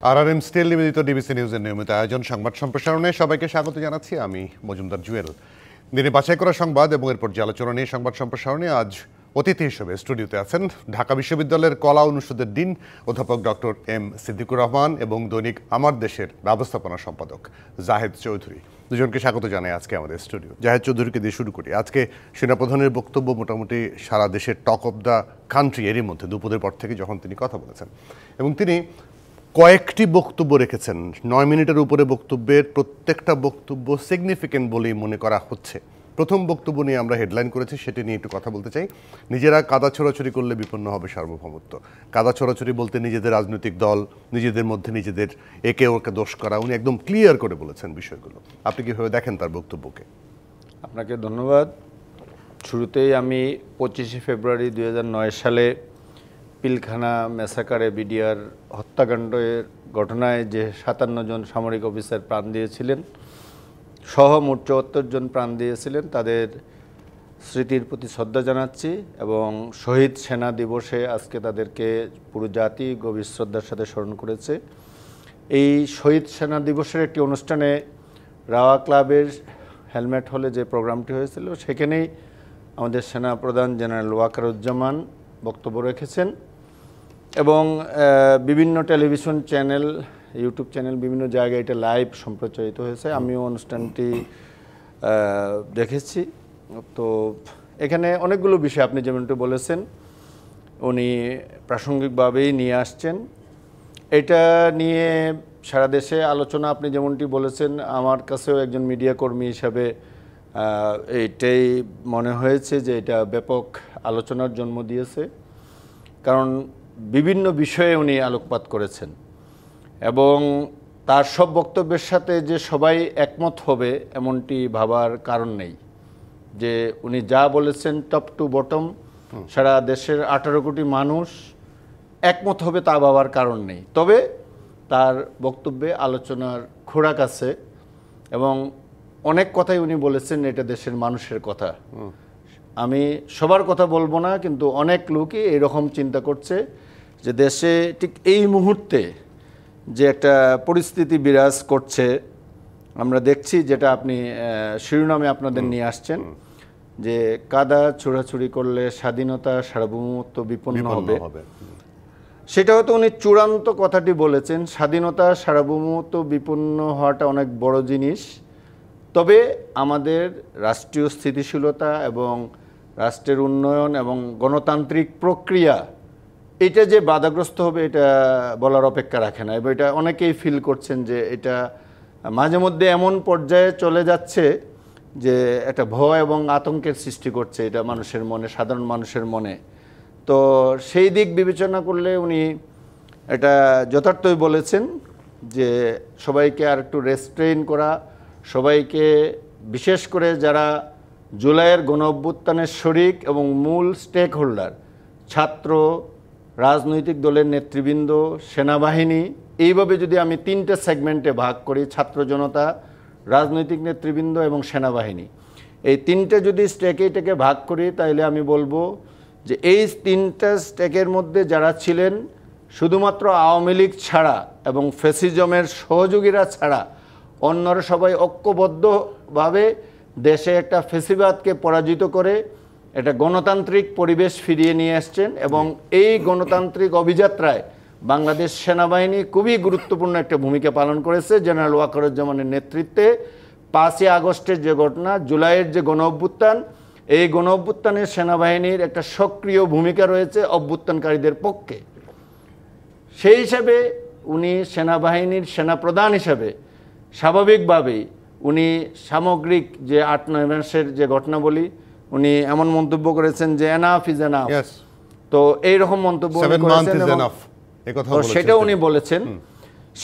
আরআরএম still নিবেদিত DBC নিউজের নিয়মিত আয়োজন সংবাদ সম্প্রসারণে সবাইকে স্বাগত জানাচ্ছি। আমি মজুমদার জুয়েল। দিনে বাছাই করা সংবাদ এবং এর পর্যালোচনা নিয়ে সংবাদ সম্প্রসারণে আজ অতিথি হিসেবে স্টুডিওতে আছেন ঢাকা বিশ্ববিদ্যালয়ের কলা অনুষদের ডিন অধ্যাপক ডক্টর এম সিদ্দিকুর রহমান এবং দৈনিক আমার দেশের ব্যবস্থাপনা সম্পাদক জাহেদ চৌধুরী। দুজনকে স্বাগত জানাই আজকে আমাদের স্টুডিও। জাহেদ চৌধুরীকে দিয়ে শুরু করি। আজকে সেনাপ্রধানের বক্তব্য মোটামুটি সারা দেশের টক অব দ্য কান্ট্রি, এরই মধ্যে দুপুরের পর থেকে যখন তিনি কথা বলেছেন এবং তিনি কয়েকটি বক্তব্য রেখেছেন, 9 মিনিটের উপরে বক্তব্যের প্রত্যেকটা বক্তব্য সিগনিফিকেন্ট বলেই মনে করা হচ্ছে। প্রথম বক্তব্য নিয়ে আমরা হেডলাইন করেছি, সেটি নিয়ে একটু কথা বলতে চাই। নিজেরা কাদা ছোড়াছুড়ি করলে বিপন্ন হবে সার্বভৌমত্ব। কাদা ছোড়াছুড়ি বলতে নিজেদের রাজনৈতিক দল, নিজেদের মধ্যে নিজেদের একে ওকে দোষ করা। উনি একদম ক্লিয়ার করে বলেছেন বিষয়গুলো। আপনি কীভাবে দেখেন তার বক্তব্যকে? আপনাকে ধন্যবাদ। শুরুতেই আমি 25শে ফেব্রুয়ারি 2009 সালে পিলখানা ম্যাসাকারে বিডিআর হত্যাকাণ্ডের ঘটনায় যে 57 জন সামরিক অফিসার প্রাণ দিয়েছিলেন, সহ মোট 74 জন প্রাণ দিয়েছিলেন, তাদের স্মৃতির প্রতি শ্রদ্ধা জানাচ্ছি এবং শহীদ সেনা দিবসে আজকে তাদেরকে পুরো জাতি গভীর শ্রদ্ধার সাথে স্মরণ করেছে। এই শহীদ সেনা দিবসের একটি অনুষ্ঠানে রাওয়া ক্লাবের হেলমেট হলে যে প্রোগ্রামটি হয়েছিল, সেখানেই আমাদের সেনাপ্রধান জেনারেল ওয়াকারুজ্জামান বক্তব্য রেখেছেন এবং বিভিন্ন টেলিভিশন চ্যানেল, ইউটিউব চ্যানেল, বিভিন্ন জায়গায় এটা লাইভ সম্প্রচারিত হয়েছে। আমিও অনুষ্ঠানটি দেখেছি। তো এখানে অনেকগুলো বিষয় আপনি যেমনটি বলেছেন উনি প্রাসঙ্গিকভাবেই নিয়ে আসছেন। এটা নিয়ে সারা দেশে আলোচনা, আপনি যেমনটি বলেছেন, আমার কাছেও একজন মিডিয়া কর্মী হিসাবে এইটাই মনে হয়েছে যে এটা ব্যাপক আলোচনার জন্ম দিয়েছে, কারণ বিভিন্ন বিষয়ে উনি আলোকপাত করেছেন এবং তার সব বক্তব্যের সাথে যে সবাই একমত হবে এমনটি ভাবার কারণ নেই। যে উনি যা বলেছেন টপ টু বটম সারা দেশের 18 কোটি মানুষ একমত হবে তা ভাবার কারণ নেই। তবে তার বক্তব্যে আলোচনার খোরাক আছে এবং অনেক কথাই উনি বলেছেন এটা দেশের মানুষের কথা। আমি সবার কথা বলবো না, কিন্তু অনেক লোকই এরকম চিন্তা করছে যে দেশে ঠিক এই মুহূর্তে যে একটা পরিস্থিতি বিরাজ করছে আমরা দেখছি, যেটা আপনি শিরোনামে আপনাদের নিয়ে আসছেন, যে কাদা ছোড়াছুড়ি করলে স্বাধীনতা সার্বভৌমত্ব বিপন্ন হবে। সেটা হয়তো উনি চূড়ান্ত কথাটি বলেছেন, স্বাধীনতা সার্বভৌমত্ব বিপন্ন হওয়াটা অনেক বড় জিনিস। তবে আমাদের রাষ্ট্রীয় স্থিতিশীলতা এবং রাষ্ট্রের উন্নয়ন এবং গণতান্ত্রিক প্রক্রিয়া এটা যে বাধাগ্রস্ত হবে এটা বলার অপেক্ষা রাখে না। এবং এটা অনেকেই ফিল করছেন যে এটা মাঝে মধ্যে এমন পর্যায়ে চলে যাচ্ছে যে একটা ভয় এবং আতঙ্কের সৃষ্টি করছে এটা মানুষের মনে, সাধারণ মানুষের মনে। তো সেই দিক বিবেচনা করলে উনি এটা যথার্থই বলেছেন যে সবাইকে আর একটু রেস্ট্রেইন করা, সবাইকে বিশেষ করে যারা জুলাইয়ের গণ অভ্যুত্থানের শরিক এবং মূল স্টেক হোল্ডার, ছাত্র, রাজনৈতিক দলের নেতৃবৃন্দ, সেনাবাহিনী, এইভাবে যদি আমি 3টে সেগমেন্টে ভাগ করি, ছাত্র জনতা, রাজনৈতিক নেতৃবৃন্দ এবং সেনাবাহিনী, এই 3টে যদি স্টেকে ভাগ করি তাহলে আমি বলবো যে এই 3টা স্টেকের মধ্যে যারা ছিলেন শুধুমাত্র আওয়ামী লীগ ছাড়া এবং ফ্যাসিজমের সহযোগীরা ছাড়া অন্যরা সবাই ঐক্যবদ্ধভাবে দেশে একটা ফ্যাসিবাদকে পরাজিত করে একটা গণতান্ত্রিক পরিবেশ ফিরিয়ে নিয়ে আসছেন এবং এই গণতান্ত্রিক অভিযাত্রায় বাংলাদেশ সেনাবাহিনী খুবই গুরুত্বপূর্ণ একটা ভূমিকা পালন করেছে। জেনারেল ওয়াকারুজ্জামানের নেতৃত্বে 5ই আগস্টের যে ঘটনা, জুলাইয়ের যে গণ অভ্যুত্থান, এই গণ অভ্যুত্থানের সেনাবাহিনীর একটা সক্রিয় ভূমিকা রয়েছে অভ্যুত্থানকারীদের পক্ষে। সেই হিসাবে উনি সেনাবাহিনীর সেনাপ্রধান হিসাবে স্বাভাবিকভাবেই উনি সামগ্রিক যে 8-9 মাসের যে ঘটনা বলি, উনি এমন মন্তব্য করেছেন যে এনাফ ইজ এনাফ। তো এইরকম মন্তব্য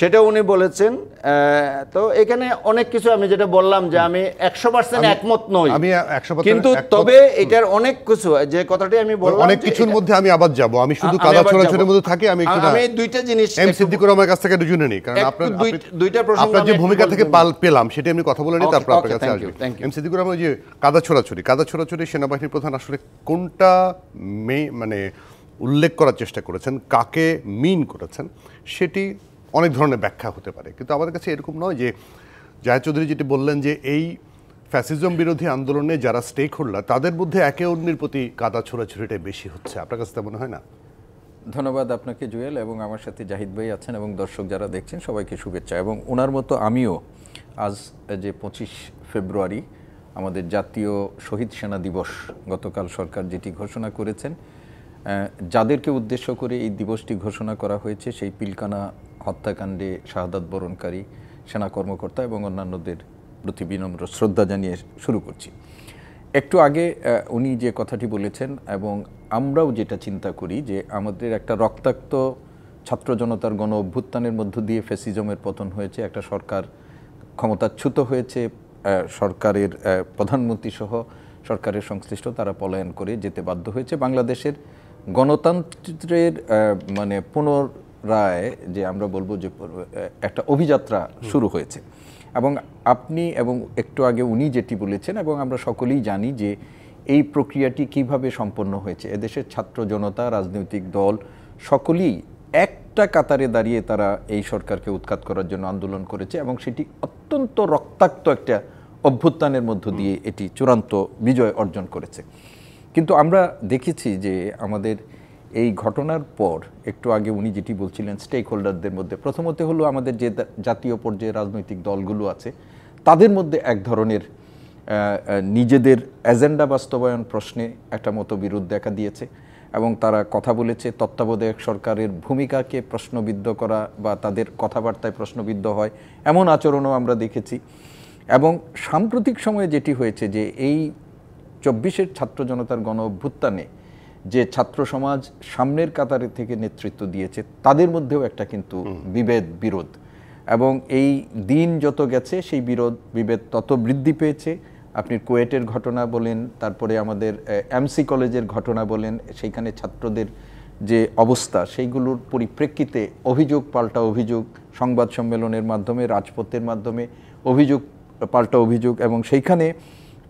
সেটা উনি বলেছেন, তো এখানে অনেক কিছু আমি যেটা বললাম যে আমি 100% একমত নই, কিন্তু তবে এটার অনেক কিছু যে কথাটি আমি বললাম অনেক কিছুর মধ্যে আমি আবার যাব। আমি শুধু কাদা ছোড়াছুড়ির মধ্যে থাকি। আমি দুইটা জিনিস এম সিদ্দিকুর রহমানের কাছ থেকে জেনে নিই, কারণ দুইটা প্রশ্ন আপনার যে ভূমিকা থেকে পেলাম সেটা আমি কথা বলে নিই, তারপর আপনার কাছে আসবো। এম সিদ্দিকুর রহমান, যে কাদা ছোড়াছুড়ি সেনাবাহিনীর প্রধান আসলে কোনটা মানে উল্লেখ করার চেষ্টা করেছেন, কাকে মিন করেছেন, সেটি অনেক ধরনের ব্যাখ্যা হতে পারে, কিন্তু আমাদের কাছে এরকম নয় যে জাহেদ চৌধুরী যেটি বললেন যে এই ফ্যাসিজম বিরোধী আন্দোলনে যারা স্টেক হোল্ডার তাদের মধ্যে একে অন্যের প্রতি কাদা ছোড়াছুড়িটাই বেশি হচ্ছে, আপনার কাছে তেমন হয় না? ধন্যবাদ আপনাকে জুয়েল, এবং আমার সাথে জাহিদ ভাই আছেন এবং দর্শক যারা দেখছেন সবাইকে শুভেচ্ছা। এবং ওনার মতো আমিও আজ যে 25 ফেব্রুয়ারি আমাদের জাতীয় শহীদ সেনা দিবস, গতকাল সরকার যেটি ঘোষণা করেছেন, যাদেরকে উদ্দেশ্য করে এই দিবসটি ঘোষণা করা হয়েছে সেই পিলখানা হত্যাকাণ্ডে শাহাদাত বরণকারী সেনা কর্মকর্তা এবং অন্যান্যদের প্রতি বিনম্র শ্রদ্ধা জানিয়ে শুরু করছি। একটু আগে উনি যে কথাটি বলেছেন এবং আমরাও যেটা চিন্তা করি যে আমাদের একটা রক্তাক্ত ছাত্র জনতার গণ অভ্যুত্থানের মধ্য দিয়ে ফ্যাসিজমের পতন হয়েছে, একটা সরকার ক্ষমতাচ্যুত হয়েছে, সরকারের প্রধানমন্ত্রী সহ সরকারের সংশ্লিষ্ট তারা পলায়ন করে যেতে বাধ্য হয়েছে। বাংলাদেশের গণতন্ত্রের মানে পুনরায় যে আমরা বলবো যে একটা অভিযাত্রা শুরু হয়েছে। এবং আপনি এবং একটু আগে উনি যেটি বলেছেন এবং আমরা সকলেই জানি যে এই প্রক্রিয়াটি কিভাবে সম্পন্ন হয়েছে। এদেশের ছাত্র জনতা, রাজনৈতিক দল সকলেই একটা কাতারে দাঁড়িয়ে তারা এই সরকারকে উৎখাত করার জন্য আন্দোলন করেছে এবং সেটি অত্যন্ত রক্তাক্ত একটা অভ্যুত্থানের মধ্য দিয়ে এটি চূড়ান্ত বিজয় অর্জন করেছে। কিন্তু আমরা দেখেছি যে আমাদের এই ঘটনার পর একটু আগে উনি যেটি বলছিলেন স্টেক হোল্ডারদের মধ্যে প্রথমত হলো আমাদের যে জাতীয় পর্যায়ে রাজনৈতিক দলগুলো আছে তাদের মধ্যে এক ধরনের নিজেদের এজেন্ডা বাস্তবায়ন প্রশ্নে একটা মতবিরোধ দেখা দিয়েছে এবং তারা কথা বলেছে তত্ত্বাবধায়ক সরকারের ভূমিকাকে প্রশ্নবিদ্ধ করা বা তাদের কথাবার্তায় প্রশ্নবিদ্ধ হয় এমন আচরণও আমরা দেখেছি। এবং সাম্প্রতিক সময়ে যেটি হয়েছে যে এই 24-এর ছাত্র জনতার গণ অভ্যুত্থানে যে ছাত্র সমাজ সামনের কাতারে থেকে নেতৃত্ব দিয়েছে তাদের মধ্যেও একটা কিন্তু বিরোধ, এবং এই দিন যত গেছে সেই বিভেদ তত বৃদ্ধি পেয়েছে। আপনি কুয়েটের ঘটনা বলেন, তারপরে আমাদের এমসি কলেজের ঘটনা বলেন, সেইখানে ছাত্রদের যে অবস্থা সেইগুলোর পরিপ্রেক্ষিতে অভিযোগ পাল্টা অভিযোগ, সংবাদ সম্মেলনের মাধ্যমে, রাজপথের মাধ্যমে অভিযোগ পাল্টা অভিযোগ, এবং সেইখানে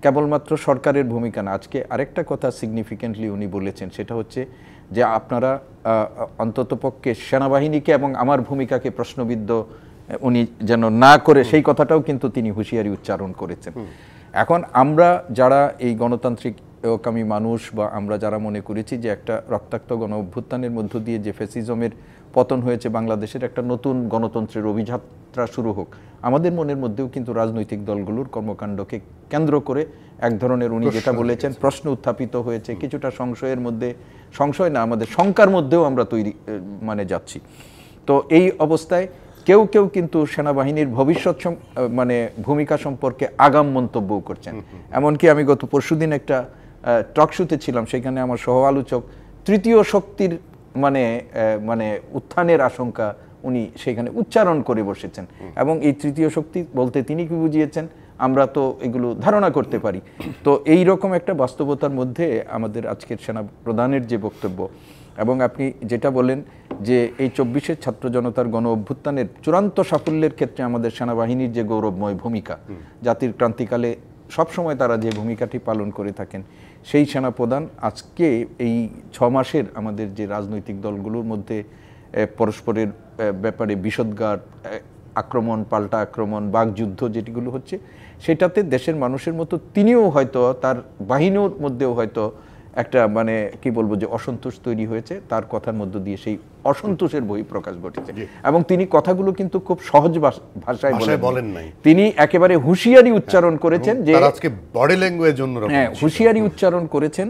কেবলমাত্র সরকারের ভূমিকা না। আজকে আরেকটা কথা সিগনিফিকেন্টলি উনি বলেছেন, সেটা হচ্ছে যে আপনারা অন্ততপক্ষে সেনাবাহিনীকে এবং আমার ভূমিকাকে প্রশ্নবিদ্ধ উনি যেন না করে সেই কথাটাও কিন্তু তিনি হুঁশিয়ারি উচ্চারণ করেছেন। এখন আমরা যারা এই গণতান্ত্রিককামী মানুষ বা আমরা যারা মনে করেছি যে একটা রক্তাক্ত গণ অভ্যুত্থানের মধ্য দিয়ে যে ফ্যাসিজমের পতন হয়েছে, বাংলাদেশের একটা নতুন গণতন্ত্রের অভিযাত্রা শুরু হোক, আমাদের মনের মধ্যেও কিন্তু রাজনৈতিক দলগুলোর কর্মকাণ্ডকে কেন্দ্র করে এক ধরনের উনি যেটা বলেছেন প্রশ্ন উত্থাপিত হয়েছে। কিছুটা সংশয়ের মধ্যে, সংশয় না আমাদের শঙ্কার মধ্যেও আমরা মানে যাচ্ছি। তো এই অবস্থায় কেউ কেউ কিন্তু সেনাবাহিনীর ভবিষ্যৎ মানে ভূমিকা সম্পর্কে আগাম মন্তব্য করছেন। এমনকি আমি গত পরশুদিন একটা টক শোতে ছিলাম, সেখানে আমার সহ আলোচক তৃতীয় শক্তির মানে উত্থানের আশঙ্কা উনি সেখানে উচ্চারণ করে বসেছেন। এবং এই তৃতীয় শক্তি বলতে তিনি কি বুঝিয়েছেন আমরা তো এগুলো ধারণা করতে পারি। তো এই রকম একটা বাস্তবতার মধ্যে আমাদের আজকের সেনা প্রধানের যে বক্তব্য, এবং আপনি যেটা বলেন যে এই 24-এর ছাত্র জনতার গণ অভ্যুত্থানের চূড়ান্ত সাফল্যের ক্ষেত্রে আমাদের সেনাবাহিনীর যে গৌরবময় ভূমিকা, জাতির ক্রান্তিকালে সবসময় তারা যে ভূমিকাটি পালন করে থাকেন, সেই সেনাপ্রধান আজকে এই 6 মাসের আমাদের যে রাজনৈতিক দলগুলোর মধ্যে পরস্পরের ব্যাপারে বিষোদ্গার, আক্রমণ, পাল্টা আক্রমণ, বাকযুদ্ধ যেটিগুলো হচ্ছে, সেটাতে দেশের মানুষের মতো তিনিও হয়তো তার বাহিনীর মধ্যেও হয়তো একটা মানে কি বলবো যে অসন্তোষ তৈরি হয়েছে। তার কথার মধ্য দিয়ে সেই অসন্তোষের বহিঃপ্রকাশ ঘটেছে এবং তিনি কথাগুলো কিন্তু খুব সহজ ভাষায় বলেন নাই, তিনি একেবারে হুঁশিয়ারি উচ্চারণ করেছেন যে আজকে বডি ল্যাঙ্গুয়েজ অন্যরকম, হুঁশিয়ারি উচ্চারণ করেছেন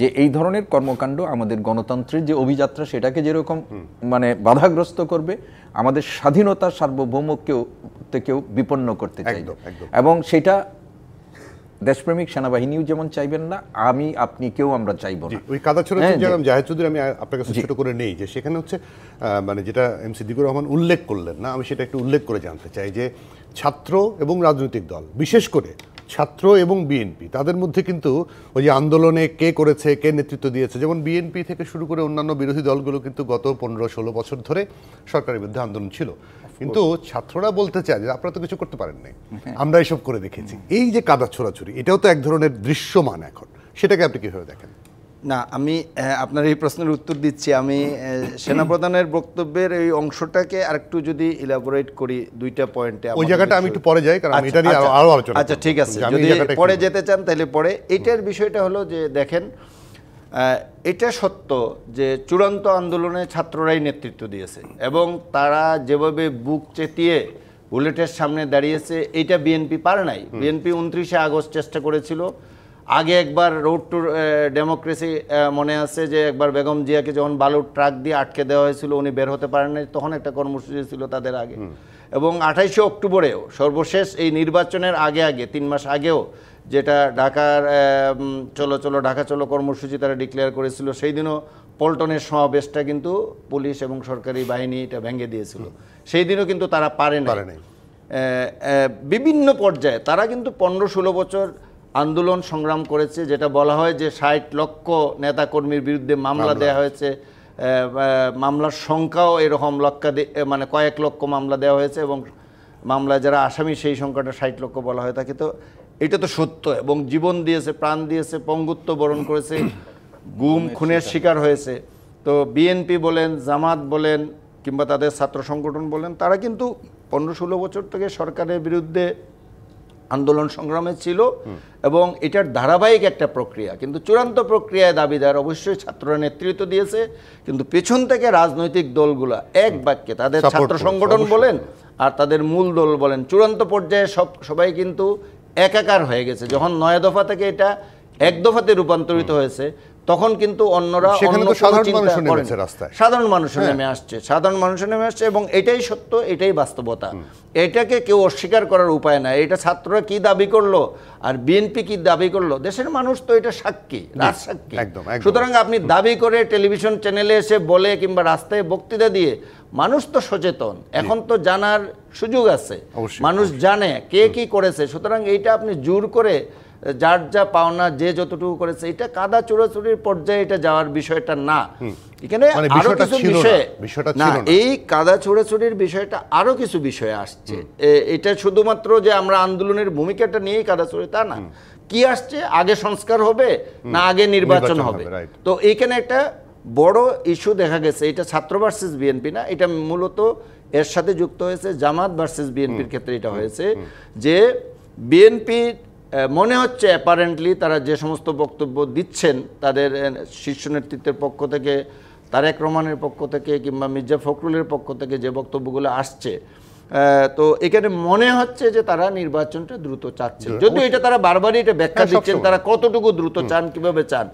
যে এই ধরনের কর্মকাণ্ড আমাদের গণতন্ত্রের যে অভিযাত্রা সেটাকে যেরকম মানে বাধাগ্রস্ত করবে, আমাদের স্বাধীনতা সার্বভৌমকেও বিপন্ন করতে চাইবে, এবং সেটা দেশপ্রেমিক সেনাবাহিনীও যেমন চাইবেন না, আপনি কেউ আমরা চাইব না। ওই কাদা ছোড়াছুড়ি যেরকম জাহেদ চৌধুরী আমি আপনার কাছে ছোট করে নেই যে সেখানে হচ্ছে মানে যেটা এমসি দিকুর রহমান উল্লেখ করলেন না, আমি সেটা একটু উল্লেখ করে জানতে চাই যে ছাত্র এবং রাজনৈতিক দল, বিশেষ করে ছাত্র এবং বিএনপি, তাদের মধ্যে কিন্তু ওই যে আন্দোলনে কে করেছে, কে নেতৃত্ব দিয়েছে, যেমন বিএনপি থেকে শুরু করে অন্যান্য বিরোধী দলগুলো কিন্তু গত 15-16 বছর ধরে সরকারের বিরুদ্ধে আন্দোলন ছিল, কিন্তু ছাত্ররা বলতে চায় যে আপনারা তো কিছু করতে পারেন নাই, আমরা এসব করে দেখেছি। এই যে কাদা ছোড়াছুড়ি, এটাও তো এক ধরনের দৃশ্যমান এখন, সেটাকে আপনি কিভাবে দেখেন? না, আমি আপনার এই প্রশ্নের উত্তর দিচ্ছি। আমি সেনাপ্রধানের বক্তব্যের এই অংশটাকে আরেকটু যদি ইলাবোরেট করি দুইটা পয়েন্টে। ওই জায়গাটা আমি একটু পরে যাই, কারণ আমি এটা নিয়ে আরো আলোচনা আচ্ছা ঠিক আছে, যদি পরে যেতে চান তাহলে পরে। এটার বিষয়টা হলো যে দেখেন, এটা সত্য যে চূড়ান্ত আন্দোলনে ছাত্ররাই নেতৃত্ব দিয়েছে এবং তারা যেভাবে বুক চেতিয়ে বুলেটের সামনে দাঁড়িয়েছে, এইটা বিএনপি পারে নাই। বিএনপি 29শে আগস্ট চেষ্টা করেছিল। আগে একবার রোড টু ডেমোক্রেসি মনে আছে যে একবার বেগম জিয়াকে যখন বালুর ট্রাক দিয়ে আটকে দেওয়া হয়েছিল, উনি বের হতে পারেন নাই, তখন একটা কর্মসূচি ছিল তাদের আগে। এবং 28শে অক্টোবরেও সর্বশেষ এই নির্বাচনের আগে 3 মাস আগেও যেটা ঢাকার চলো চলো ঢাকা চলো কর্মসূচি তারা ডিক্লেয়ার করেছিল, সেই দিনও পল্টনের সমাবেশটা কিন্তু পুলিশ এবং সরকারি বাহিনী এটা ভেঙে দিয়েছিল। সেই দিনও কিন্তু তারা পারে না। বিভিন্ন পর্যায়ে তারা কিন্তু 15-16 বছর আন্দোলন সংগ্রাম করেছে, যেটা বলা হয় যে 60 লক্ষ নেতাকর্মীর বিরুদ্ধে মামলা দেওয়া হয়েছে। মামলার সংখ্যাও এরকম মানে কয়েক লক্ষ মামলা দেওয়া হয়েছে এবং মামলায় যারা আসামি সেই সংখ্যাটা 60 লক্ষ বলা হয়ে থাকে। তো এটা তো সত্য, এবং জীবন দিয়েছে, প্রাণ দিয়েছে, পঙ্গুত্ব বরণ করেছে, গুম খুনের শিকার হয়েছে। তো বিএনপি বলেন, জামাত বলেন, কিংবা তাদের ছাত্র সংগঠন বলেন, তারা কিন্তু 15-16 বছর থেকে সরকারের বিরুদ্ধে আন্দোলন সংগ্রামে ছিল এবং এটার ধারাবাহিক একটা প্রক্রিয়া। কিন্তু চূড়ান্ত প্রক্রিয়ায় দাবিদার অবশ্যই ছাত্ররা নেতৃত্ব দিয়েছে, কিন্তু পেছন থেকে রাজনৈতিক দলগুলা এক বাক্যে তাদের ছাত্র সংগঠন বলেন আর তাদের মূল দল বলেন, চূড়ান্ত পর্যায়ে সবাই কিন্তু একাকার হয়ে গেছে। যখন 9 দফা থেকে এটা 1 দফাতে রূপান্তরিত হয়েছে, তখন কিন্তু অন্যরা সাধারণ মানুষের নেমে আসছে এবং এটাই সত্য, এটাই বাস্তবতা। এটাকে কেউ অস্বীকার করার উপায় নাই। এটা ছাত্ররা কি দাবি করলো আর বিএনপি কি দাবি করলো, দেশের মানুষ তো এটা সাক্ষী, রাজসাক্ষী। সুতরাং আপনি দাবি করে টেলিভিশন চ্যানেলে এসে বলে কিংবা রাস্তায় বক্তৃতা দিয়ে, মানুষ তো সচেতন, এখন তো জানার সুযোগ আছে, মানুষ জানে কে কি করেছে। সুতরাং এইটা আপনি জোর করে যার যা পাওনা যে যতটুকু করেছে, এটা কাদা চোরাচুরির পর্যায়ে এটা যাওয়ার বিষয়টা না। এখানে আরো কিছু বিষয় না, এই কাদা চোরাচুরির বিষয়টা আরো কিছু বিষয় আসছে। এটা শুধুমাত্র যে আমরা আন্দোলনের ভূমিকাটা নিয়েই কাদা চুরি তা না, কি আসছে, আগে সংস্কার হবে না আগে নির্বাচন হবে। তো এইখানে একটা বড় ইস্যু দেখা গেছে, এটা ছাত্র ভার্সেস বিএনপি না, এটা মূলত এর সাথে যুক্ত হয়েছে জামাত ভার্সেস বিএনপির ক্ষেত্রে। এটা হয়েছে যে বিএনপি মনে হচ্ছে অ্যাপারেন্টলি তারা যে সমস্ত বক্তব্য দিচ্ছেন তাদের শীর্ষ নেতৃত্বের পক্ষ থেকে, তারেক রহমানের পক্ষ থেকে কিংবা মির্জা ফখরুলের পক্ষ থেকে যে বক্তব্যগুলো আসছে, তো এখানে মনে হচ্ছে যে তারা নির্বাচনটা দ্রুত চাচ্ছেন, যদিও এটা তারা বারবারই এটা ব্যাখ্যা দিচ্ছেন তারা কতটুকু দ্রুত চান, কিভাবে চান।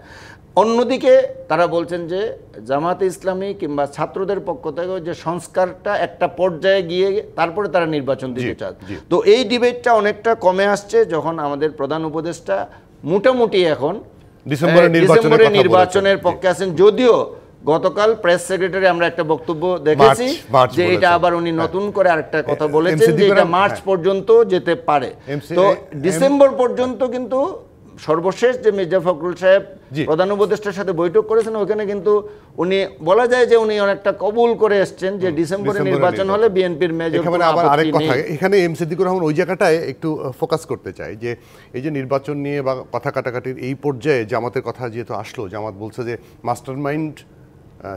অন্যদিকে তারা বলছেন যে জামাতে ইসলামী কিংবা ছাত্রদের পক্ষ থেকে যে সংস্কারটা একটা পর্যায়ে গিয়ে তারপরে তারা নির্বাচন দিতে চান। তো এই ডিবেটটা অনেকটা কমে আসছে যখন আমাদের প্রধান উপদেষ্টা মোটামুটি এখন ডিসেম্বরের নির্বাচনের পক্ষে আছেন। যদিও গতকাল প্রেস সেক্রেটারি আমরা একটা বক্তব্য দেখেছি যে এটা আবার উনি নতুন করে আরেকটা কথা বলেছেন যে এটা মার্চ পর্যন্ত যেতে পারে। তো ডিসেম্বর পর্যন্ত কিন্তু সর্বশেষ যে মির্জা ফখরুল সাহেব প্রধান উপদেষ্টার সাথে বৈঠক করেছেন, ওখানে কিন্তু উনি বলা যায় যে উনি অনেকটা কবুল করে এসছেন যে ডিসেম্বরে নির্বাচন হলে বিএনপির মেজর কোনো আপত্তি নেই। এখানে এম সিদ্দিকুর রহমান ওই জায়গাটায় একটু ফোকাস করতে চাই যে এই যে নির্বাচন নিয়ে বা কথা কাটাকাটির এই পর্যায়ে জামাতের কথা যেহেতু আসলো, জামাত বলছে যে মাস্টারমাইন্ড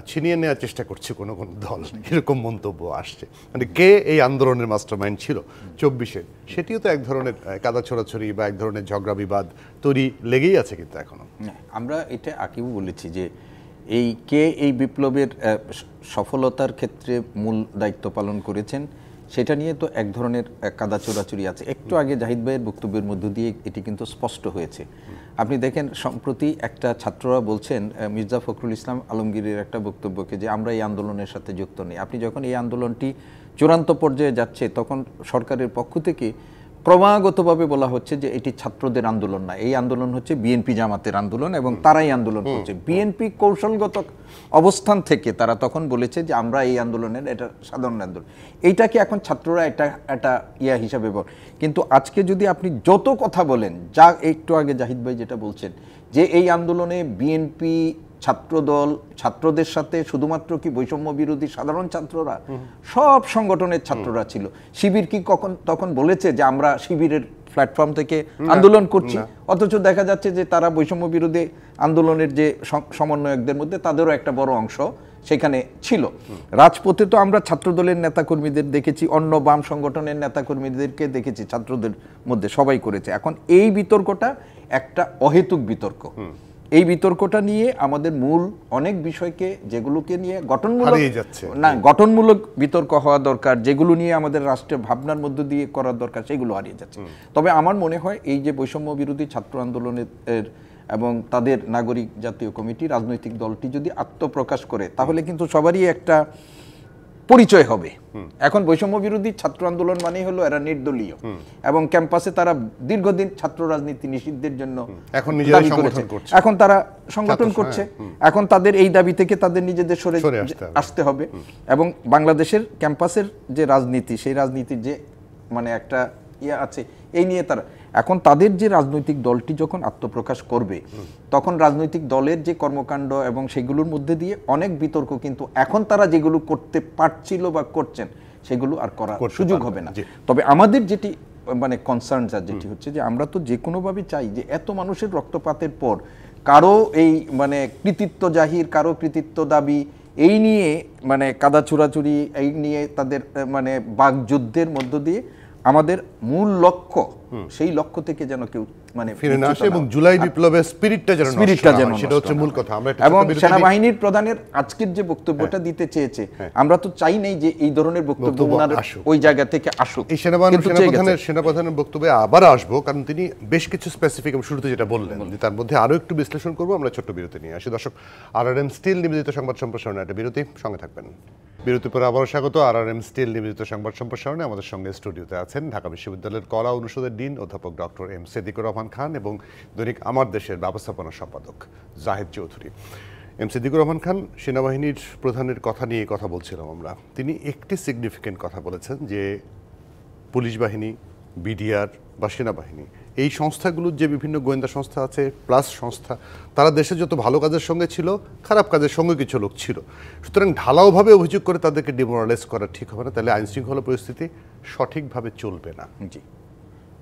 ছিনিয়ে নেওয়ার চেষ্টা করছে কোনো কোনো দল, এরকম মন্তব্য আসছে। মানে কে এই আন্দোলনের মাস্টারমাইন্ড ছিল 24-এর, সেটিও তো এক ধরনের কাদা ছোড়াছড়ি বা এক ধরনের ঝগড়া বিবাদ তৈরি লেগেই আছে কিন্তু এখনো। আমরা এটা আগেও বলেছি যে এই বিপ্লবের সফলতার ক্ষেত্রে মূল দায়িত্ব পালন করেছেন, সেটা নিয়ে তো এক ধরনের কাদা চোরাচুরি আছে। একটু আগে জাহিদ ভাইয়ের বক্তব্যের মধ্য দিয়ে এটি কিন্তু স্পষ্ট হয়েছে। আপনি দেখেন সম্প্রতি একটা ছাত্ররা বলছেন মির্জা ফখরুল ইসলাম আলমগীরের একটা বক্তব্যকে যে আমরা এই আন্দোলনের সাথে যুক্ত নেই। আপনি যখন এই আন্দোলনটি চূড়ান্ত পর্যায়ে যাচ্ছে তখন সরকারের পক্ষ থেকে ক্রমাগতভাবে বলা হচ্ছে যে এটি ছাত্রদের আন্দোলন না, এই আন্দোলন হচ্ছে বিএনপি জামাতের আন্দোলন এবং তারাই আন্দোলন করছে। বিএনপি কৌশলগত অবস্থান থেকে তারা তখন বলেছে যে আমরা এই আন্দোলনের এটা সাধারণ আন্দোলন, এইটাকে এখন ছাত্ররা একটা ইয়া হিসাবে কিন্তু আজকে যদি আপনি যত কথা বলেন, যা একটু আগে জাহিদ ভাই যেটা বলছেন যে এই আন্দোলনে বিএনপি ছাত্রদল, ছাত্রদের সাথে শুধুমাত্র কি বৈষম্য বিরোধী সাধারণ ছাত্ররা, সব সংগঠনের ছাত্ররা ছিল। শিবির কি তখন বলেছে যে আমরা শিবিরের প্ল্যাটফর্ম থেকে আন্দোলন করছি? অথচ দেখা যাচ্ছে যে তারা বৈষম্য বিরোধী আন্দোলনের যে সমন্বয়কদের মধ্যে তাদেরও একটা বড় অংশ সেখানে ছিল। রাজপথে তো আমরা ছাত্রদলের নেতাকর্মীদের দেখেছি, অন্য বাম সংগঠনের নেতাকর্মীদেরকে দেখেছি, ছাত্রদের মধ্যে সবাই করেছে। এখন এই বিতর্কটা একটা অহেতুক বিতর্ক। এই বিতর্কটা নিয়ে আমাদের মূল অনেক বিষয়কে, যেগুলোকে নিয়ে গঠনমূলক বিতর্ক হওয়া দরকার, যেগুলো নিয়ে আমাদের রাষ্ট্রের ভাবনার মধ্য দিয়ে করার দরকার, সেগুলো হারিয়ে যাচ্ছে। তবে আমার মনে হয় এই যে বৈষম্য বিরোধী ছাত্র আন্দোলনের এবং তাদের নাগরিক জাতীয় কমিটি, রাজনৈতিক দলটি যদি আত্মপ্রকাশ করে, তাহলে কিন্তু সবারই একটা পরিচয় হবে। এখন বৈষম্য বিরোধী ছাত্র আন্দোলন মানেই হলো এরা নির্দলীয়, এবং ক্যাম্পাসে তারা দীর্ঘদিন ছাত্র রাজনীতি নিষিদ্ধের জন্য এখন তারা সংগঠন করছে। এখন তাদের এই দাবি থেকে তাদের নিজেদের সরে আসতে হবে। এবং বাংলাদেশের ক্যাম্পাসের যে রাজনীতি, সেই রাজনীতির যে মানে একটা ইয়ে আছে, এই নিয়ে তারা এখন তাদের যে রাজনৈতিক দলটি যখন আত্মপ্রকাশ করবে, তখন রাজনৈতিক দলের যে কর্মকাণ্ড এবং সেগুলোর মধ্যে দিয়ে অনেক বিতর্ক, কিন্তু এখন তারা যেগুলো করতে পারছিল বা করছেন সেগুলো আর করার সুযোগ হবে না। তবে আমাদের যেটি মানে কনসার্ন যেটি হচ্ছে যে আমরা তো যে কোনোভাবে চাই যে এত মানুষের রক্তপাতের পর কারো এই মানে কৃতিত্ব জাহির, কারো কৃতিত্ব দাবি, এই নিয়ে মানে কাদা ছুড়াছুড়ি, এই নিয়ে তাদের মানে বাকযুদ্ধের মধ্য দিয়ে আমাদের মূল লক্ষ্য, সেই লক্ষ্য থেকে যেন কেউ মানে ফিরে না আসে, এবং জুলাই বিপ্লবের স্পিরিটটা যেন সেটা হচ্ছে মূল কথা। আমরা এবং সেনাবাহিনীর প্রধানের আজকের যে বক্তব্যটা দিতে চেয়েছে, আমরা তো চাই নাই যে এই ধরনের বক্তব্য ওই জায়গা থেকে আসুক। এই সেনাপ্রধানের বক্তব্যে আবার আসবো, কারণ তিনি বেশ কিছু স্পেসিফিক শুরুতে যেটা বললেন, তার মধ্যে আরো একটু বিশ্লেষণ করবো। আমরা ছোট্ট বিরতি নিয়ে আসি। দর্শক, RRM স্টিল নিবেদিত সংবাদ সম্প্রসারণে একটা বিরতি, সঙ্গে থাকবেন। বিরতির পর আবারও স্বাগত। RRM স্টিল নিবেদিত সংবাদ সম্প্রসারণে আমাদের সঙ্গে স্টুডিওতে আছেন ঢাকা বিশ্ববিদ্যালয়ের কলা অনুষদের ডিন অধ্যাপক ডক্টর এম সিদ্দিকুর রহমান খান এবং দৈনিক আমার দেশের ব্যবস্থাপনা সম্পাদক জাহিদ চৌধুরী। এম সিদ্দিকুর রহমান খান, সেনাবাহিনীর প্রধানের কথা নিয়ে কথা বলছিলাম আমরা। তিনি একটি সিগনিফিকেন্ট কথা বলেছেন যে পুলিশ বাহিনী, বিডিআর বা সেনাবাহিনী, এই সংস্থাগুলোর যে বিভিন্ন গোয়েন্দা সংস্থা আছে প্লাস সংস্থা, তারা দেশে যত ভালো কাজের সঙ্গে ছিল, খারাপ কাজের সঙ্গে কিছু লোক ছিল। সুতরাং ঢালাওভাবে অভিযোগ করে তাদেরকে ডিমোরালাইজ করা ঠিক হবে না, তাহলে আইনশৃঙ্খলা পরিস্থিতি সঠিকভাবে চলবে না। জি,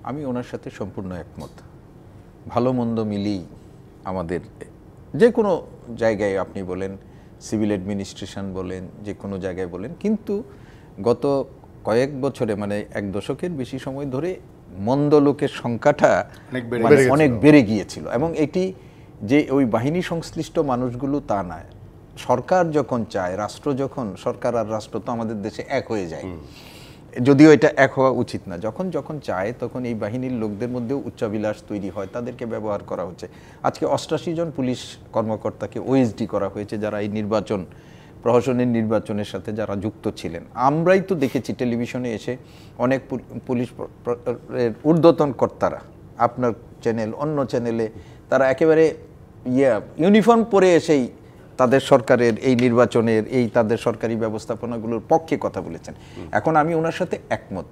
আমি ওনার সাথে সম্পূর্ণ একমত। ভালো মন্দ মিলেই আমাদের যে কোনো জায়গায়, আপনি বলেন সিভিল অ্যাডমিনিস্ট্রেশন বলেন, যে কোনো জায়গায় বলেন, কিন্তু গত কয়েক বছরে মানে এক দশকের বেশি সময় ধরে মন্দ লোকের সংখ্যাটা অনেক বেড়ে গিয়েছিল। এবং এটি যে ওই বাহিনী সংশ্লিষ্ট মানুষগুলো তা না, সরকার যখন চায়, রাষ্ট্র যখন, সরকার আর রাষ্ট্র তো আমাদের দেশে এক হয়ে যায়, যদিও এটা এক হওয়া উচিত না, যখন চায় তখন এই বাহিনীর লোকদের মধ্যেও উচ্চাভিলাষ তৈরি হয়, তাদেরকে ব্যবহার করা হচ্ছে। আজকে 88 জন পুলিশ কর্মকর্তাকে ওএসডি করা হয়েছে, যারা এই নির্বাচন, প্রশাসনের নির্বাচনের সাথে যারা যুক্ত ছিলেন। আমরাই তো দেখেছি টেলিভিশনে এসে অনেক পুলিশ ঊর্ধ্বতন কর্তারা, আপনার চ্যানেল, অন্য চ্যানেলে, তারা একেবারে ইউনিফর্ম পরে এসেই তাদের সরকারের এই নির্বাচনের, এই তাদের সরকারি ব্যবস্থাপনাগুলোর পক্ষে কথা বলেছেন। এখন আমি ওনার সাথে একমত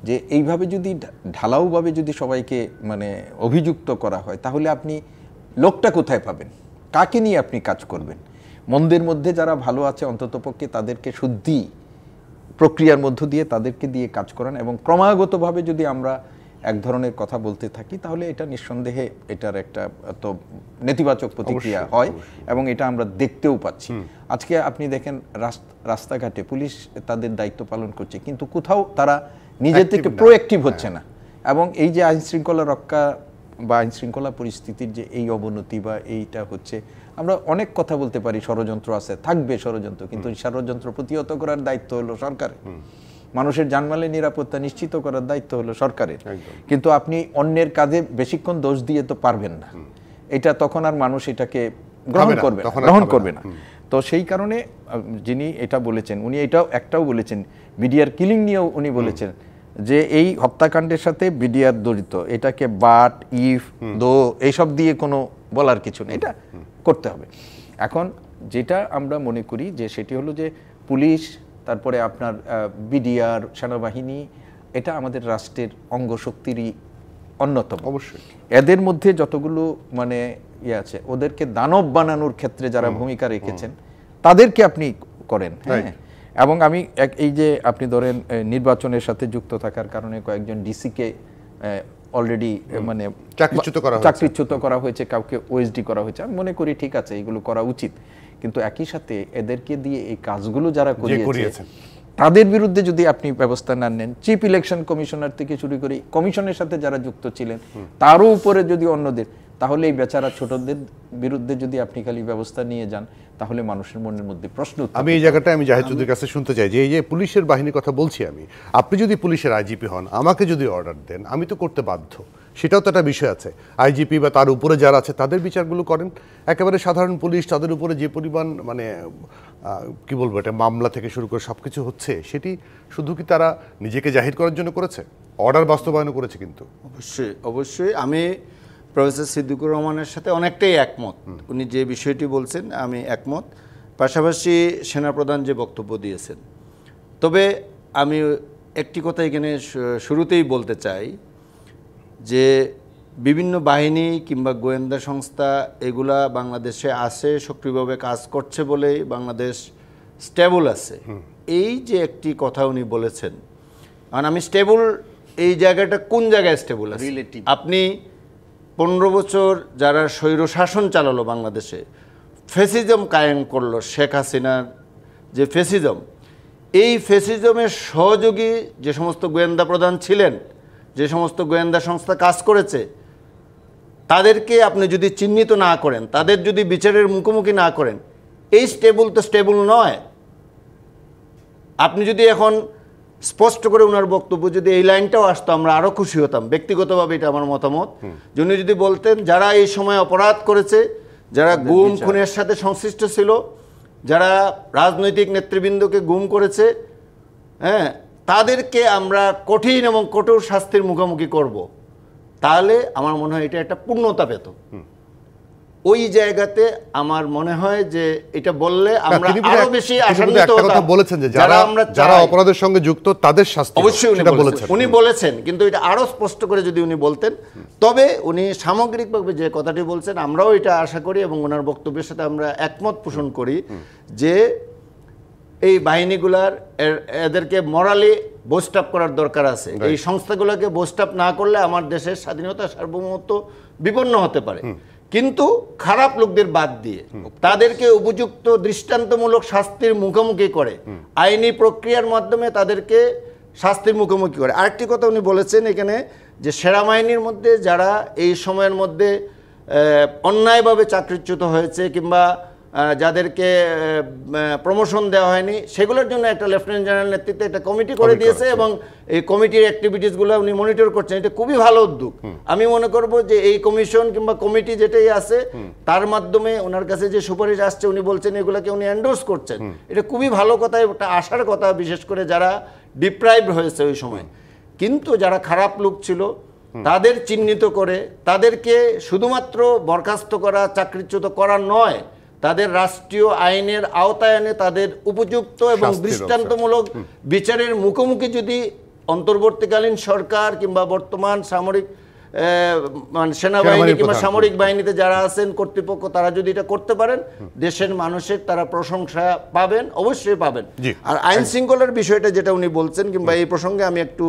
যে এইভাবে যদি ঢালাওভাবে যদি সবাইকে মানে অভিযুক্ত করা হয়, তাহলে আপনি লোকটা কোথায় পাবেন, কাকে নিয়ে আপনি কাজ করবেন? মন্দের মধ্যে যারা ভালো আছে অন্ততপক্ষে তাদেরকে শুদ্ধি প্রক্রিয়ার মধ্য দিয়ে তাদেরকে দিয়ে কাজ করান, এবং ক্রমাগতভাবে যদি আমরা এক ধরনের কথা বলতে থাকি, তাহলে এটা নিঃসন্দেহে এটার একটা তো নেতিবাচক প্রতিক্রিয়া হয়, এবং এটা আমরা দেখতেও পাচ্ছি। আজকে আপনি দেখেন রাস্তাঘাটে পুলিশ তাদের দায়িত্ব পালন করছে, কিন্তু কোথাও তারা নিজের থেকে প্রোঅ্যাক্টিভ হচ্ছে না। এবং এই যে আইন শৃঙ্খলা রক্ষা বা আইন শৃঙ্খলা পরিস্থিতির যে এই অবনতি বা এইটা হচ্ছে, আমরা অনেক কথা বলতে পারি, ষড়যন্ত্র আছে, থাকবে ষড়যন্ত্র, কিন্তু ষড়যন্ত্র প্রতিহত করার দায়িত্ব হলো সরকারের। মানুষের জানমালের নিরাপত্তা নিশ্চিত করার দায়িত্ব হলো সরকারের। কিন্তু আপনি অন্যের কাজে বেশিক্ষণ দোষ দিয়ে তো পারবেন না, এটা তখন আর মানুষ এটাকে গ্রহণ করবে না। তো সেই কারণে যিনি এটা বলেছেন, উনি এটাও একটাও বলেছেন, বিডিআর কিলিং নিয়েও উনি বলেছেন যে এই হত্যাকাণ্ডের সাথে বিডিআর জড়িত, এটাকে বাট ইফ দো এইসব দিয়ে কোনো বলার কিছু নেই, এটা করতে হবে। এখন যেটা আমরা মনে করি যে সেটি হলো যে পুলিশ, তারপরে আপনার বিডিআর, সেনাবাহিনী, এটা আমাদের রাষ্ট্রের অঙ্গশক্তিরই অন্যতম। অবশ্যই এদের মধ্যে যতগুলো মানে ইয়ে আছে, ওদেরকে দানব বানানোর ক্ষেত্রে যারা ভূমিকা রেখেছেন তাদেরকে আপনি করেন। হ্যাঁ, এবং আমি এই যে আপনি ধরেন নির্বাচনের সাথে যুক্ত থাকার কারণে কয়েকজন ডিসিকে অলরেডি মানে চাকরিচ্যুত করা হয়েছে, কাউকে ওএসডি করা হয়েছে। আমি মনে করি ঠিক আছে, এগুলো করা উচিত, কিন্তু একই সাথে এদেরকে দিয়ে এই কাজগুলো যারা করিয়েছে তাদের বিরুদ্ধে যদি আপনি ব্যবস্থা না নেন, চিফ ইলেকশন কমিশনার থেকে শুরু করে কমিশনের সাথে যারা যুক্ত ছিলেন তারও উপরে যদি অন্যদের, তাহলে এই বেচারা ছোটদের বিরুদ্ধে যদি আপনি খালি ব্যবস্থা নিয়ে যান, তাহলে মানুষের মনের মধ্যে প্রশ্ন। আমি এই জায়গাটা আমি জাহিদ চৌধুরীর কাছে শুনতে চাই যে এই যে পুলিশের বাহিনীর কথা বলছি আমি, আপনি যদি পুলিশের আইজিপি হন, আমাকে যদি অর্ডার দেন, আমি তো করতে বাধ্য, সেটাও তো একটা বিষয় আছে। আইজিপি বা তার উপরে যারা আছে তাদের বিচারগুলো করেন। একেবারে সাধারণ পুলিশ, তাদের উপরে যে পরিমাণ মানে কি বলবো, এটা মামলা থেকে শুরু করে সব কিছু হচ্ছে, সেটি শুধু কি তারা নিজেকে জাহির করার জন্য করেছে? অর্ডার বাস্তবায়নও করেছে কিন্তু। অবশ্যই অবশ্যই আমি প্রফেসর সিদ্দিকুর রহমানের সাথে অনেকটাই একমত। উনি যে বিষয়টি বলছেন আমি একমত, পাশাপাশি সেনাপ্রধান যে বক্তব্য দিয়েছেন। তবে আমি একটি কথা এখানে শুরুতেই বলতে চাই যে বিভিন্ন বাহিনী কিংবা গোয়েন্দা সংস্থা এগুলা বাংলাদেশে আসে, সক্রিয়ভাবে কাজ করছে বলেই বাংলাদেশ স্টেবল আছে। এই যে একটি কথা উনি বলেছেন, কারণ আমি স্টেবল, এই জায়গাটা কোন জায়গায় স্টেবল আছে? আপনি 15 বছর যারা স্বৈর শাসন চালালো বাংলাদেশে, ফ্যাসিজম কায়েম করলো, শেখ হাসিনার যে ফ্যাসিজম, এই ফ্যাসিজমের সহযোগী যে সমস্ত গোয়েন্দা প্রধান ছিলেন, যে সমস্ত গোয়েন্দা সংস্থা কাজ করেছে, তাদেরকে আপনি যদি চিহ্নিত না করেন, তাদের যদি বিচারের মুখোমুখি না করেন, এই স্টেবল তো স্টেবল নয়। আপনি যদি এখন স্পষ্ট করে ওনার বক্তব্য যদি এই লাইনটাও আসতো, আমরা আরও খুশি হতাম। ব্যক্তিগতভাবে এটা আমার মতামত। উনি যদি বলতেন যারা এই সময় অপরাধ করেছে, যারা গুম খুনের সাথে সংশ্লিষ্ট ছিল, যারা রাজনৈতিক নেতৃবৃন্দকে গুম করেছে, হ্যাঁ, তাদেরকে আমরা কঠিন এবং কঠোর শাস্তির মুখোমুখি করব, তাহলে আমার মনে হয় এটা একটা পূর্ণতা পেত। ওই জায়গাতে আমার মনে হয় যে এটা বললে আমরা আরো বেশি আশান্বিত হতাম। বলেছেন যে যারা অপরাধের সঙ্গে যুক্ত তাদের শাস্তি, অবশ্যই উনি বলেছেন, কিন্তু এটা আরো স্পষ্ট করে যদি উনি বলতেন, তবে উনি সামগ্রিকভাবে যে কথাটি বলছেন আমরাও এটা আশা করি এবং ওনার বক্তব্যের সাথে আমরা একমত পোষণ করি যে এই বাহিনীগুলার এদেরকে মরালি বুস্ট আপ করার দরকার আছে। এই সংস্থাগুলোকে বুস্ট আপ না করলে আমার দেশের স্বাধীনতা সার্বভৌমত্ব বিপন্ন হতে পারে। কিন্তু খারাপ লোকদের বাদ দিয়ে তাদেরকে উপযুক্ত দৃষ্টান্তমূলক শাস্তির মুখোমুখি করে, আইনি প্রক্রিয়ার মাধ্যমে তাদেরকে শাস্তির মুখোমুখি করে। আরেকটি কথা উনি বলেছেন এখানে যে সেনাবাহিনীর মধ্যে যারা এই সময়ের মধ্যে অন্যায়ভাবে চাকরিচ্যুত হয়েছে কিংবা যাদেরকে প্রমোশন দেওয়া হয়নি, সেগুলোর জন্য একটা লেফটেন্যান্ট জেনারেল নেতৃত্বে একটা কমিটি করে দিয়েছে এবং এই কমিটির অ্যাক্টিভিটিসগুলো উনি মনিটর করছেন। এটা খুবই ভালো উদ্যোগ। আমি মনে করব যে এই কমিশন কিংবা কমিটি যেটাই আছে তার মাধ্যমে ওনার কাছে যে সুপারিশ আসছে উনি বলছেন এগুলোকে উনি এন্ডোর্স করছেন। এটা খুবই ভালো কথা, এটা আসার কথা, বিশেষ করে যারা ডিপ্রাইভড হয়েছে ওই সময়। কিন্তু যারা খারাপ লোক ছিল তাদের চিহ্নিত করে তাদেরকে শুধুমাত্র বরখাস্ত করা, চাকরিচ্যুত করা নয়, তাদের রাষ্ট্রীয় আইনের আওতায় এনে তাদের উপযুক্ত এবং দৃষ্টান্তমূলক বিচারের মুখোমুখি যদি অন্তর্বর্তীকালীন সরকার কিংবা বর্তমান সামরিক সেনাবাহিনী কিংবা সামরিক বাহিনীতে যারা আছেন কর্তৃপক্ষ, তারা যদি এটা করতে পারেন, দেশের মানুষের তারা প্রশংসা পাবেন, অবশ্যই পাবেন। আর আইন শৃঙ্খলার বিষয়টা যেটা উনি বলছেন, কিংবা এই প্রসঙ্গে আমি একটু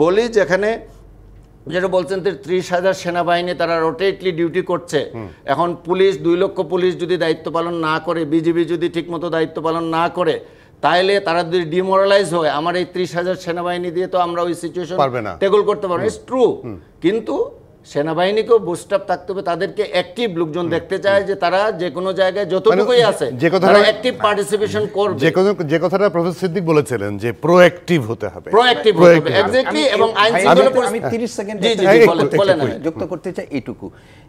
বলি, যেখানে যেটা বলছেন 30,000 সেনাবাহিনী তারা রোটেটলি ডিউটি করছে। এখন পুলিশ 2 লক্ষ পুলিশ যদি দায়িত্ব পালন না করে, বিজিবি যদি ঠিকমতো দায়িত্ব পালন না করে, তাহলে তারা যদি ডিমোরালাইজ হয়, আমার এই 30,000 সেনাবাহিনী দিয়ে তো আমরা ওই সিচুয়েশন ট্যাকল করতে পারবো। ইটস ট্রু, কিন্তু সেনাবাহিনীকেও বুস্ট আপ থাকতে হবে, তাদেরকে অ্যাক্টিভ লোকজন দেখতে চায় যে তারা যে কোনো জায়গায় যতটুকুই আছে তারা অ্যাক্টিভ পার্টিসিপেশন করবে। যে কথাটা প্রফেসর সিদ্দিক বলেছিলেন যে প্রোঅ্যাক্টিভ হতে হবে, প্রোঅ্যাক্টিভ হতে হবে এক্স্যাক্টলি। এবং আইন শৃঙ্খলা আমি 30 সেকেন্ড যুক্ত করতে চাই এইটুকু,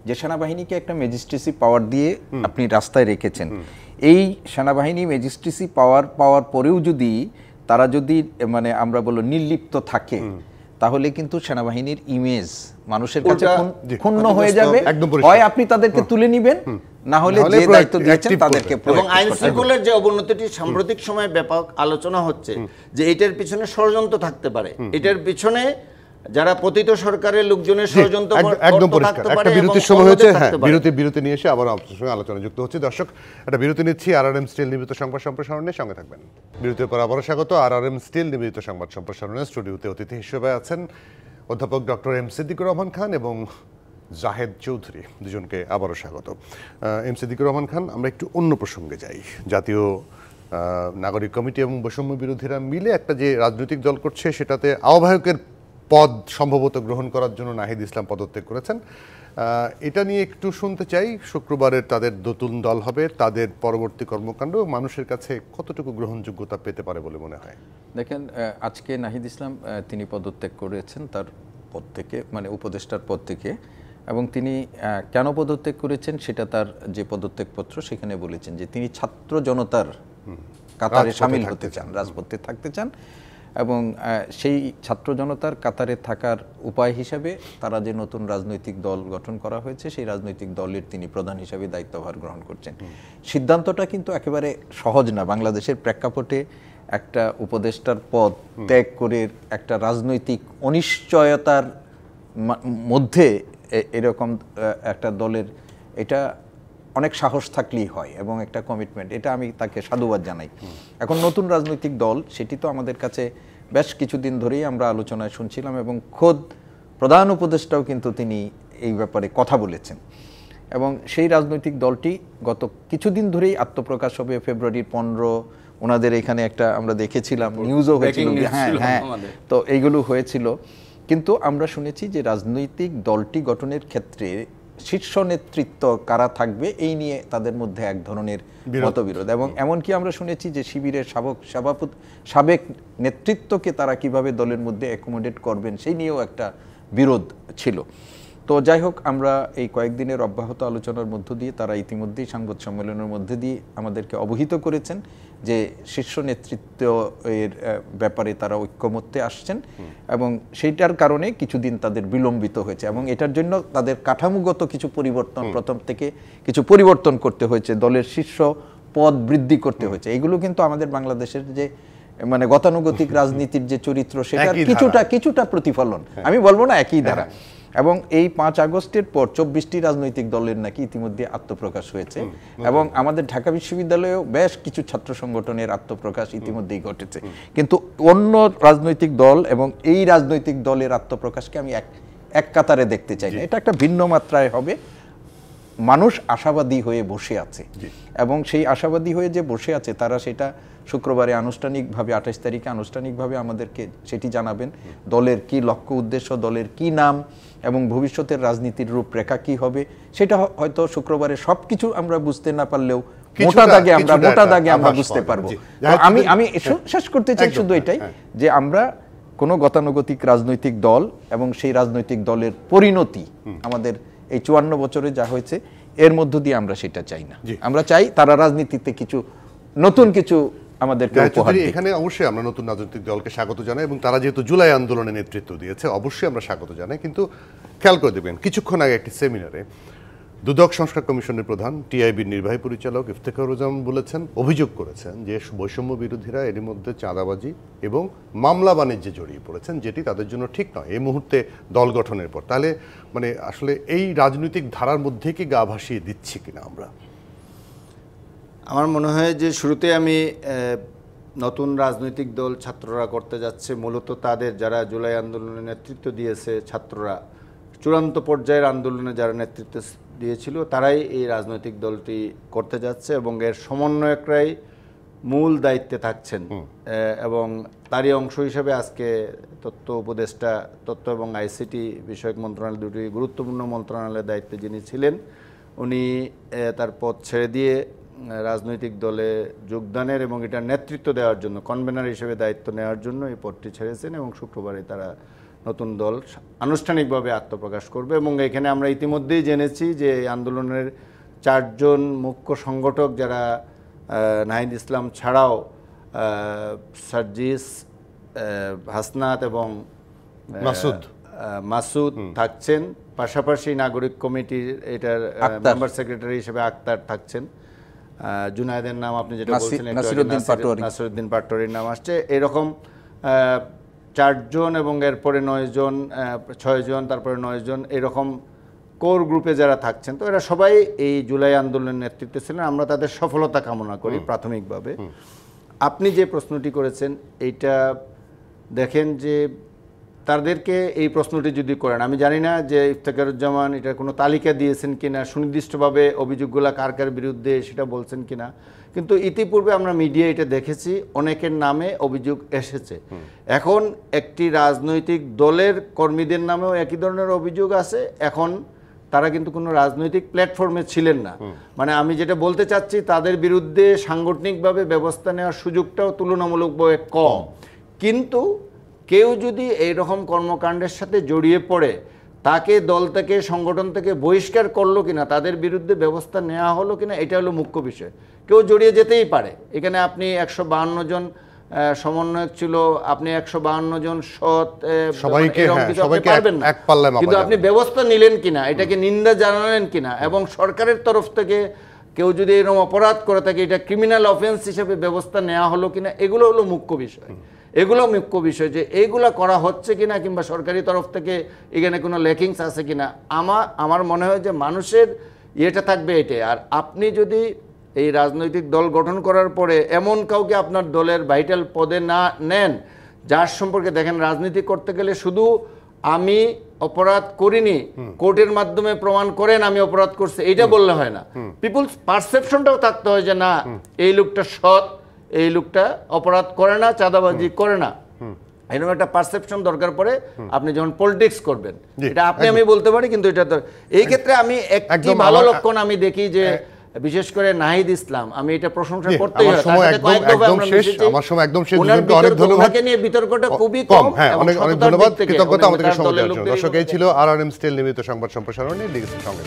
যে সেনাবাহিনীকে একটা ম্যাজিস্ট্রেসি পাওয়ার দিয়ে আপনি রাস্তায় রেখেছেন। এই সেনাবাহিনী ম্যাজিস্ট্রেসি পাওয়ার পরেও যদি তারা যদি মানে আমরা বলবো নির্লিপ্ত থাকে, তাহলে কিন্তু সেনাবাহিনীর ইমেজ মানুষের কাছে ক্ষুণ্ণ হয়ে যাবে। হয় আপনি তাদেরকে তুলে নিবেন, না হলে যে দায়িত্ব দিয়েছেন তাদেরকে। এবং আইন শৃঙ্খলার যে অবনতিটি সাম্প্রতিক সময়ে ব্যাপক আলোচনা হচ্ছে যে এটার পিছনে ষড়যন্ত্র থাকতে পারে, এটার পিছনে যারা পতিত সরকারের লোকজনের ষড়যন্ত্র একদম করতে পরিষ্কার। থাকতে পারে একটা এবং বিরতির সময় অন্যদের হয়েছে, থাকতে হ্যাঁ, পারে। বিরতি নিয়ে এসে আবার আপনার সঙ্গে আলোচনা যুক্ত হচ্ছে। দর্শক, একটা বিরতি নিচ্ছি। আরআরএম স্টিল নিয়মিত সংবাদ সম্প্রসারণে সঙ্গে থাকবেন। বিরতির পর আবারও স্বাগত। আরআরএম স্টিল নিয়মিত সংবাদ সম্প্রসারণে স্টুডিওতে অতিথি হিসেবে আছেন অধ্যাপক ডক্টর এম সিদ্দিকুর রহমান খান এবং জাহেদ চৌধুরী, দুজনকে আবারও স্বাগত। এম সিদ্দিকুর রহমান খান, আমরা একটু অন্য প্রসঙ্গে যাই। জাতীয় নাগরিক কমিটি এবং বৈষম্য বিরোধীরা মিলে একটা যে রাজনৈতিক দল করছে, সেটাতে আহ্বায়কের পদ সম্ভবত গ্রহণ করার জন্য নাহিদ ইসলাম পদত্যাগ করেছেন। এটা নিয়ে একটু শুনতে চাই। শুক্রবারের তাদের নতুন দল হবে, তাদের পরবর্তী কর্মকাণ্ড মানুষের কাছে কতটুকু গ্রহণযোগ্যতা পেতে পারে বলে মনে হয়? দেখেন, আজকে নাহিদ ইসলাম তিনি পদত্যাগ করেছেন তার পদ থেকে, মানে উপদেষ্টার পদ থেকে, এবং তিনি কেন পদত্যাগ করেছেন সেটা তার যে পদত্যাগপত্র সেখানে বলেছেন যে তিনি ছাত্র জনতার কাতারে সামিল হতে চান, রাজপথে থাকতে চান, এবং সেই ছাত্র জনতার কাতারে থাকার উপায় হিসাবে তারা যে নতুন রাজনৈতিক দল গঠন করা হয়েছে সেই রাজনৈতিক দলের তিনি প্রধান হিসাবে দায়িত্বভার গ্রহণ করছেন। সিদ্ধান্তটা কিন্তু একেবারে সহজ না। বাংলাদেশের প্রেক্ষাপটে একটা উপদেষ্টার পদ ত্যাগ করে একটা রাজনৈতিক অনিশ্চয়তার মধ্যে এরকম একটা দলের, এটা অনেক সাহস থাকলেই হয় এবং একটা কমিটমেন্ট, এটা আমি তাকে সাধুবাদ জানাই। এখন নতুন রাজনৈতিক দল, সেটি তো আমাদের কাছে বেশ কিছুদিন ধরেই আমরা আলোচনায় শুনছিলাম, এবং খোদ প্রধান উপদেষ্টাও কিন্তু তিনি এই ব্যাপারে কথা বলেছেন। এবং সেই রাজনৈতিক দলটি গত কিছুদিন ধরেই আত্মপ্রকাশ হবে। ফেব্রুয়ারির 15 ওনাদের এখানে একটা আমরা দেখেছিলাম, নিউজও হয়েছিল, হ্যাঁ, তো এইগুলো হয়েছিল। কিন্তু আমরা শুনেছি যে রাজনৈতিক দলটি গঠনের ক্ষেত্রে শীর্ষ নেতৃত্ব কারা থাকবে এই নিয়ে তাদের মধ্যে এক ধরনের মতবিরোধ, এবং এমনকি আমরা শুনেছি যে শিবিরের সাবেক নেতৃত্বকে তারা কিভাবে দলের মধ্যে অ্যাকোমোডেট করবেন সেই নিয়েও একটা বিরোধ ছিল। তো যাই হোক, আমরা এই কয়েকদিনের অব্যাহত আলোচনার মধ্য দিয়ে তারা ইতিমধ্যেই সংবাদ সম্মেলনের মধ্যে দিয়ে আমাদেরকে অবহিত করেছেন যে শীর্ষ নেতৃত্ব এর ব্যাপারে তারা ঐক্যমত্যে আসছেন, এবং সেইটার কারণে কিছুদিন তাদের বিলম্বিত হয়েছে, এবং এটার জন্য তাদের কাঠামোগত কিছু পরিবর্তন, প্রথম থেকে কিছু পরিবর্তন করতে হয়েছে, দলের শীর্ষ পদ বৃদ্ধি করতে হয়েছে। এগুলো কিন্তু আমাদের বাংলাদেশের যে মানে গতানুগতিক রাজনীতির যে চরিত্র সেটার কিছুটা প্রতিফলন, আমি বলবো না একই ধারা। এবং এই 5 আগস্টের পর 24টি রাজনৈতিক দলের নাকি ইতিমধ্যে আত্মপ্রকাশ হয়েছে, এবং আমাদের ঢাকা বিশ্ববিদ্যালয়েও বেশ কিছু ছাত্র সংগঠনের আত্মপ্রকাশ ইতিমধ্যেই ঘটেছে। কিন্তু অন্য রাজনৈতিক দল এবং এই রাজনৈতিক দলের আত্মপ্রকাশকে আমি এক কাতারে দেখতে চাই না। এটা একটা ভিন্ন মাত্রায় হবে। মানুষ আশাবাদী হয়ে বসে আছে, এবং সেই আশাবাদী হয়ে যে বসে আছে তারা সেটা শুক্রবারে আনুষ্ঠানিকভাবে 28 তারিখে আনুষ্ঠানিকভাবে আমাদেরকে সেটি জানাবেন। দলের কি লক্ষ্য উদ্দেশ্য, দলের কি নাম এবং ভবিষ্যতের রাজনীতির রূপরেখা কি হবে সেটা হয়তো শুক্রবারে সবকিছু আমরা বুঝতে না পারলেও মোটা দাগে আমরা বুঝতে পারবো। আমি শেষ করতে চাই শুধু এটাই যে আমরা কোনো গতানুগতিক রাজনৈতিক দল এবং সেই রাজনৈতিক দলের পরিণতি আমাদের এই 54 বছরে যা হয়েছে এর মধ্য দিয়ে আমরা সেটা চাই না। আমরা চাই তারা রাজনীতিতে কিছু নতুন কিছু আমাদেরকে উপহার দেয়। এখানে অবশ্যই আমরা নতুন রাজনৈতিক দলকে স্বাগত জানাই, এবং তারা যেহেতু জুলাই আন্দোলনে নেতৃত্ব দিয়েছে অবশ্যই আমরা স্বাগত জানাই। কিন্তু খেয়াল করে দেবেন, কিছুক্ষণ আগে একটি সেমিনারে দুদক সংস্কার কমিশনের প্রধান টিআইবির নির্বাহী পরিচালক ইফতেখারুজ্জামান বলেছেন, অভিযোগ করেছেন যে বৈষম্য বিরোধীরা এর মধ্যে চাঁদাবাজি এবং মামলা বাণিজ্যে জড়িয়ে পড়েছেন, যেটি তাদের জন্য ঠিক নয় এই মুহূর্তে দল গঠনের পর। তাহলে মানে আসলে এই রাজনৈতিক ধারার মধ্যে কি গা ভাসিয়ে দিচ্ছি কিনা আমরা? আমার মনে হয় যে শুরুতে আমি নতুন রাজনৈতিক দল ছাত্ররা করতে যাচ্ছে, মূলত তাদের যারা জুলাই আন্দোলনে নেতৃত্ব দিয়েছে, ছাত্ররা চূড়ান্ত পর্যায়ের আন্দোলনে যারা নেতৃত্ব দিয়েছিল তারাই এই রাজনৈতিক দলটি করতে যাচ্ছে, এবং এর সমন্বয়করাই মূল দায়িত্বে থাকছেন। এবং তারই অংশ হিসেবে আজকে তথ্য এবং আইসিটি বিষয়ক মন্ত্রণালয়, দুটি গুরুত্বপূর্ণ মন্ত্রণালয়ের দায়িত্বে যিনি ছিলেন, উনি তার পদ ছেড়ে দিয়ে রাজনৈতিক দলে যোগদানের এবং এটা নেতৃত্ব দেওয়ার জন্য, কনভেনার হিসেবে দায়িত্ব নেওয়ার জন্য এই পদটি ছেড়েছেন, এবং শুক্রবারে তারা নতুন দল আনুষ্ঠানিকভাবে আত্মপ্রকাশ করবে। এবং এখানে আমরা ইতিমধ্যেই জেনেছি যে এই আন্দোলনের 4 জন মুখ্য সংগঠক যারা নাহিদ ইসলাম ছাড়াও সার্জিস, হাসনাত এবং মাসুদ থাকছেন, পাশাপাশি নাগরিক কমিটির এটার মেম্বার সেক্রেটারি হিসেবে আক্তার থাকছেন, জুনায়েদের নাম আপনি যেটা বলছেন নাসিরউদ্দিন পাটোয়ারির নাম আসছে। এরকম 4 জন এবং এরপরে 9 জন 6 জন তারপরে 9 জন এরকম কোর গ্রুপে যারা থাকছেন, তো এরা সবাই এই জুলাই আন্দোলনের নেতৃত্বে ছিলেন। আমরা তাদের সফলতা কামনা করি প্রাথমিকভাবে। আপনি যে প্রশ্নটি করেছেন এইটা দেখেন যে তাদেরকে এই প্রশ্নটি যদি করেন, আমি জানি না যে ইফতেখারুজ্জামান এটার কোনো তালিকা দিয়েছেন কিনা, সুনির্দিষ্টভাবে অভিযোগগুলো কার কার বিরুদ্ধে সেটা বলছেন কিনা, কিন্তু ইতিপূর্বে আমরা মিডিয়া এটা দেখেছি অনেকের নামে অভিযোগ এসেছে। এখন একটি রাজনৈতিক দলের কর্মীদের নামেও একই ধরনের অভিযোগ আছে। এখন তারা কিন্তু কোনো রাজনৈতিক প্ল্যাটফর্মে ছিলেন না। মানে আমি যেটা বলতে চাচ্ছি, তাদের বিরুদ্ধে সাংগঠনিকভাবে ব্যবস্থা নেওয়ার সুযোগটাও তুলনামূলকভাবে কম। কিন্তু কেউ যদি এইরকম কর্মকাণ্ডের সাথে জড়িয়ে পড়ে, তাকে দল থেকে সংগঠন থেকে বহিষ্কার করলো কিনা, তাদের বিরুদ্ধে ব্যবস্থা নেওয়া হলো কিনা, এটা হলো মুখ্য বিষয়। কেউ জড়িয়ে যেতেই পারে। এখানে আপনি 152 জন সমন্বয়ক ছিল, আপনি 152 জন সৎ সবাইকে পারবেন না, এক পাল্লায় মাপা কিন্তু যাবে আপনি ব্যবস্থা নিলেন কিনা, এটাকে নিন্দা জানালেন কিনা, এবং সরকারের তরফ থেকে কেউ যদি এরকম অপরাধ করে থাকে এটা ক্রিমিনাল অফেন্স হিসেবে ব্যবস্থা নেওয়া হলো কিনা, এগুলো হলো মুখ্য বিষয়। এগুলো মুখ্য বিষয় যে এইগুলো করা হচ্ছে কিনা, কিংবা সরকারি তরফ থেকে এখানে কোনো লেকিংস আছে কিনা। আমার মনে হয় যে মানুষের ইয়েটা থাকবে এটাই। আর আপনি যদি এই রাজনৈতিক দল গঠন করার পরে এমন কাউকে আপনার দলের ভাইটাল পদে না নেন, যার সম্পর্কে দেখেন রাজনীতি করতে গেলে শুধু আমি অপরাধ করিনি, কোর্টের মাধ্যমে প্রমাণ করেন আমি অপরাধ করছি, এইটা বললে হয় না। পিপুলস পারসেপশনটাও থাকতে হয় যে না, এই লোকটা সৎ, এই লোকটা অপরাধ করে না, চাঁদাবাজি করে না, এরকম একটা পারসেপশন দরকার পড়ে আপনি যখন পলিটিক্স করবেন। এটা আপনি আমি বলতে পারি, কিন্তু এটা এই ক্ষেত্রে আমি একটি ভালো লক্ষণ আমি দেখি যে বিশেষ করে নাহিদ ইসলাম, আমি এটা প্রশংসা করতেই হয়। আমার সময় একদম শেষ, অনেক ধন্যবাদ। নিয়ে বিতর্কটা খুবই কম। হ্যাঁ, অনেক ধন্যবাদ, কৃতজ্ঞতা আমাদের সঙ্গে দেওয়ার জন্য। দর্শক, এই ছিল RRM স্টিল নিয়মিত সংবাদ সম্প্রসারণে। সঙ্গে